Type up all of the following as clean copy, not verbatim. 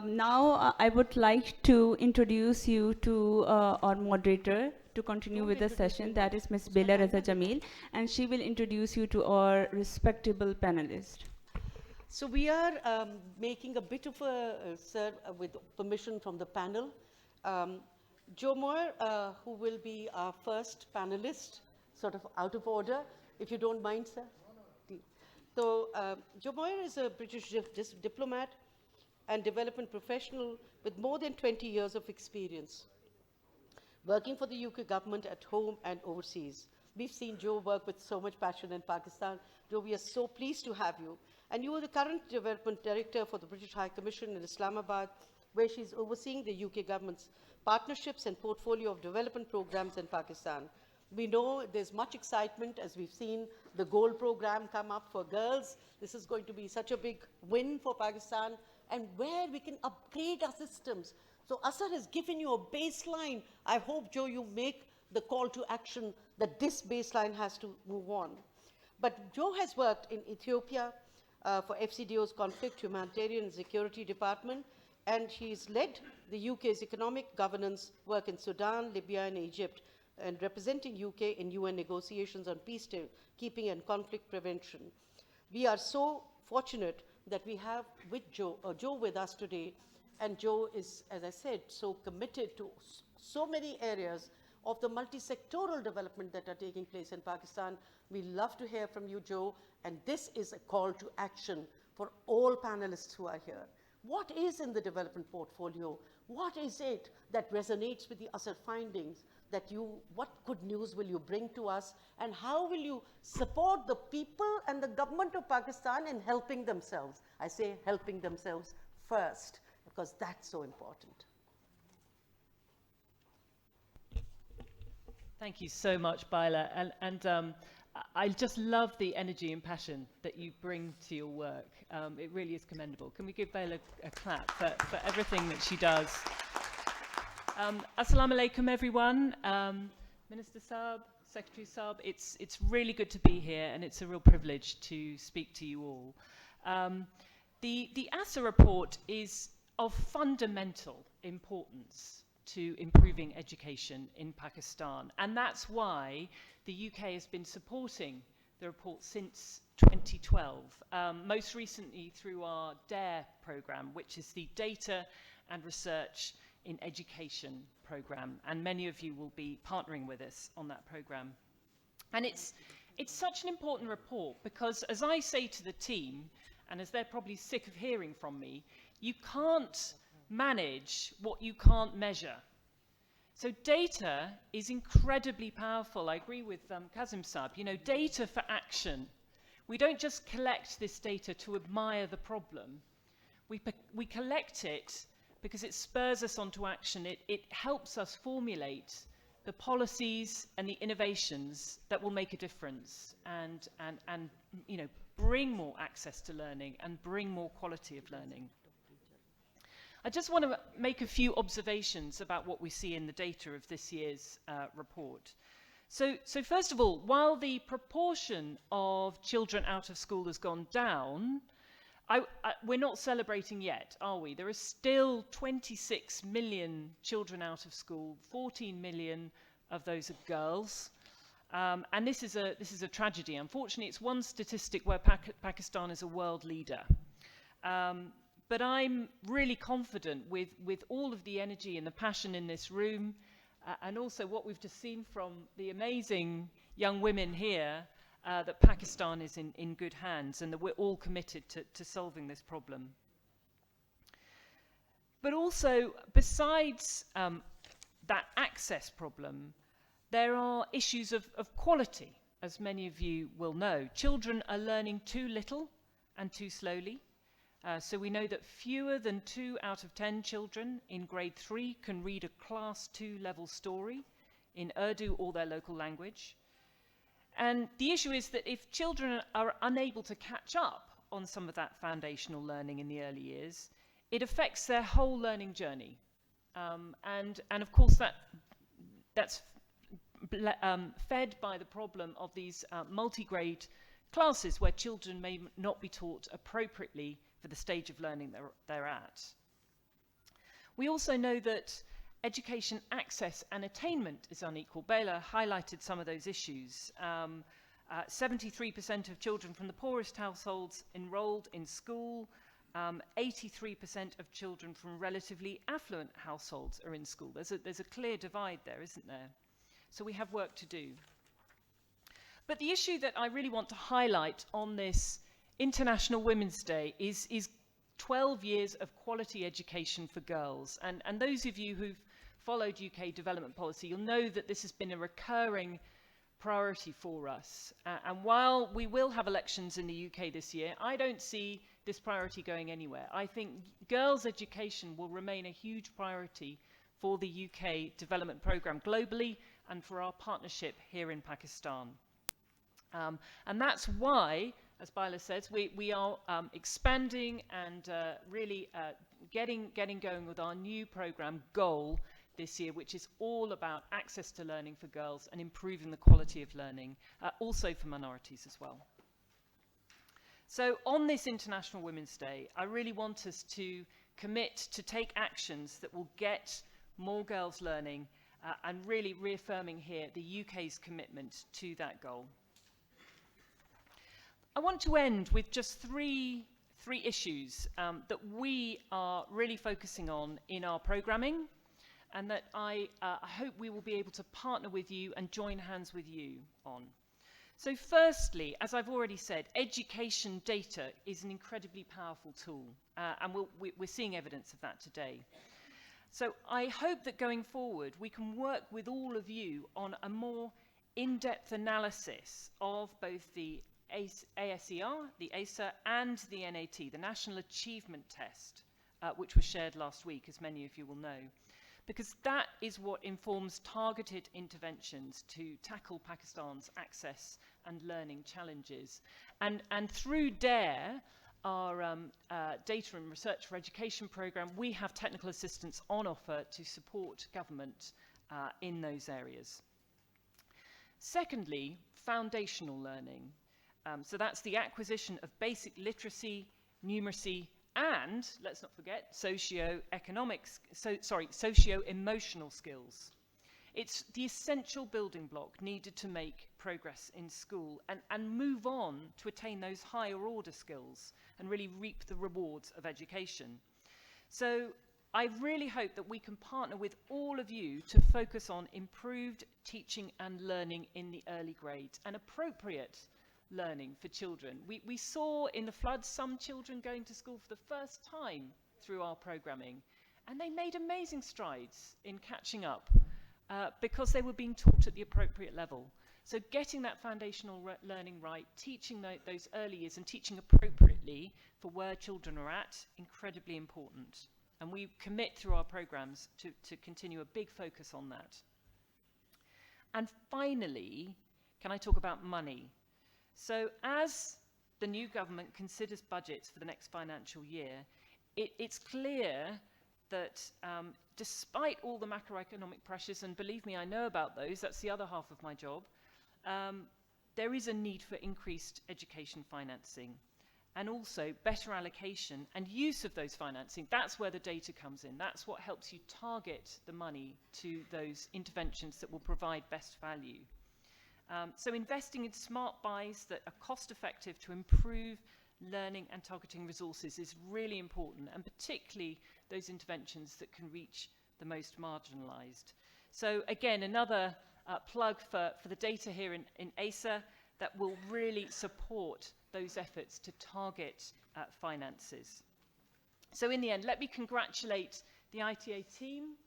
Now I would like to introduce you to our moderator to continue with the session. That is Ms. Bela Raza Jamil, and she will introduce you to our respectable panelists. So we are making a bit of a, sir, with permission from the panel. Moir, who will be our first panelist, sort of out of order, if you don't mind, sir. So Moir is a British diplomat and development professional with more than 20 years of experience working for the UK government at home and overseas. We've seen Joe work with so much passion in Pakistan. Joe, we are so pleased to have you. And you are the current development director for the British High Commission in Islamabad, where she's overseeing the UK government's partnerships and portfolio of development programs in Pakistan. We know there's much excitement as we've seen the gold program come up for girls. This is going to be such a big win for Pakistan, and where we can upgrade our systems. So ASER has given you a baseline. I hope, Joe, you make the call to action that this baseline has to move on. But Joe has worked in Ethiopia for FCDO's Conflict, Humanitarian and Security Department, and she's led the UK's economic governance work in Sudan, Libya, and Egypt, and representing UK in UN negotiations on peacekeeping and conflict prevention. We are so fortunate that we have with Joe with us today, and Joe is, as I said, so committed to so many areas of the multi-sectoral development that are taking place in Pakistan. We love to hear from you, Joe, and this is a call to action for all panelists who are here. What is in the development portfolio? What is it that resonates with the ASER findings? What good news will you bring to us, and how will you support the people and the government of Pakistan in helping themselves? I say helping themselves first, because that's so important. Thank you so much, Baila, and I just love the energy and passion that you bring to your work. It really is commendable. Can we give Baila a clap for everything that she does? Assalamu alaikum, everyone. Minister Saab, Secretary Saab, it's really good to be here, and it's a real privilege to speak to you all. The ASER report is of fundamental importance to improving education in Pakistan, and that's why the UK has been supporting the report since 2012, most recently through our DARE programme, which is the Data and Research in Education programme, and many of you will be partnering with us on that programme. And it's such an important report because, as I say to the team, and as they're probably sick of hearing from me, you can't manage what you can't measure. So data is incredibly powerful. I agree with Kazim Saab. You know, data for action. We don't just collect this data to admire the problem. We collect it because it spurs us onto action. It helps us formulate the policies and the innovations that will make a difference and you know, bring more access to learning and bring more quality of learning. I just want to make a few observations about what we see in the data of this year's report. So first of all, while the proportion of children out of school has gone down, we're not celebrating yet, are we? There are still 26 million children out of school, 14 million of those are girls. And this is a tragedy. Unfortunately, it's one statistic where Pakistan is a world leader. But I'm really confident with all of the energy and the passion in this room, and also what we've just seen from the amazing young women here, that Pakistan is in good hands and that we're all committed to solving this problem. But also, besides that access problem, there are issues of quality, as many of you will know. Children are learning too little and too slowly. So we know that fewer than 2 out of 10 children in grade 3 can read a class 2 level story in Urdu or their local language. And the issue is that if children are unable to catch up on some of that foundational learning in the early years, it affects their whole learning journey. And of course that's fed by the problem of these multi-grade classes where children may not be taught appropriately for the stage of learning they're at. We also know that education access and attainment is unequal. Bela highlighted some of those issues. 73% of children from the poorest households enrolled in school. 83% of children from relatively affluent households are in school. There's a clear divide there, isn't there? So we have work to do. But the issue that I really want to highlight on this International Women's Day is 12 years of quality education for girls. And those of you who've followed UK development policy, you'll know that this has been a recurring priority for us. And while we will have elections in the UK this year, I don't see this priority going anywhere. I think girls' education will remain a huge priority for the UK development programme globally and for our partnership here in Pakistan. And that's why, as Bela says, we are expanding and really getting going with our new programme goal this year, which is all about access to learning for girls and improving the quality of learning, also for minorities as well. So on this International Women's Day, I really want us to commit to take actions that will get more girls learning and really reaffirming here the UK's commitment to that goal. I want to end with just three issues that we are really focusing on in our programming, and that I hope we will be able to partner with you and join hands with you on. So firstly, as I've already said, education data is an incredibly powerful tool, and we're seeing evidence of that today. So I hope that going forward we can work with all of you on a more in-depth analysis of both the ASER, the ASER, and the NAT, the National Achievement Test, which was shared last week, as many of you will know, because that is what informs targeted interventions to tackle Pakistan's access and learning challenges. And through DARE, our Data and Research for Education programme, we have technical assistance on offer to support government in those areas. Secondly, foundational learning. So that's the acquisition of basic literacy, numeracy, and, let's not forget, socio-emotional skills. It's the essential building block needed to make progress in school and move on to attain those higher order skills and really reap the rewards of education. So I really hope that we can partner with all of you to focus on improved teaching and learning in the early grades and appropriate learning for children. We saw in the floods some children going to school for the first time through our programming, and they made amazing strides in catching up because they were being taught at the appropriate level. So getting that foundational learning right, teaching those early years and teaching appropriately for where children are at, incredibly important. And we commit through our programs to continue a big focus on that. And finally, can I talk about money? So as the new government considers budgets for the next financial year, it's clear that despite all the macroeconomic pressures, and believe me, I know about those, that's the other half of my job, there is a need for increased education financing and also better allocation and use of those financing. That's where the data comes in. That's what helps you target the money to those interventions that will provide best value. So investing in smart buys that are cost effective to improve learning and targeting resources is really important, and particularly those interventions that can reach the most marginalised. So again, another plug for the data here in ASER that will really support those efforts to target finances. So in the end, let me congratulate the ITA team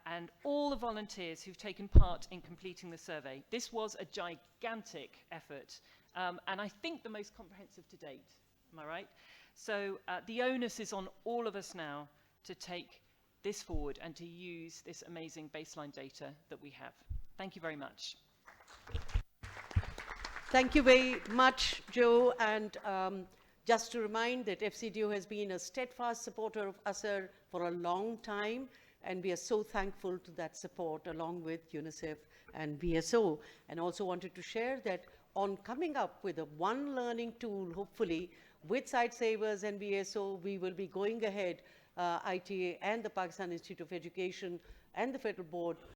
and all the volunteers who've taken part in completing the survey. This was a gigantic effort, and I think the most comprehensive to date. Am I right? So the onus is on all of us now to take this forward and to use this amazing baseline data that we have. Thank you very much. Thank you very much, Joe. And just to remind that FCDO has been a steadfast supporter of ASER for a long time, and we are so thankful to that support along with UNICEF and BSO. And also wanted to share that on coming up with a one learning tool, hopefully, with Site Savers and BSO, we will be going ahead ITA and the Pakistan Institute of Education and the Federal Board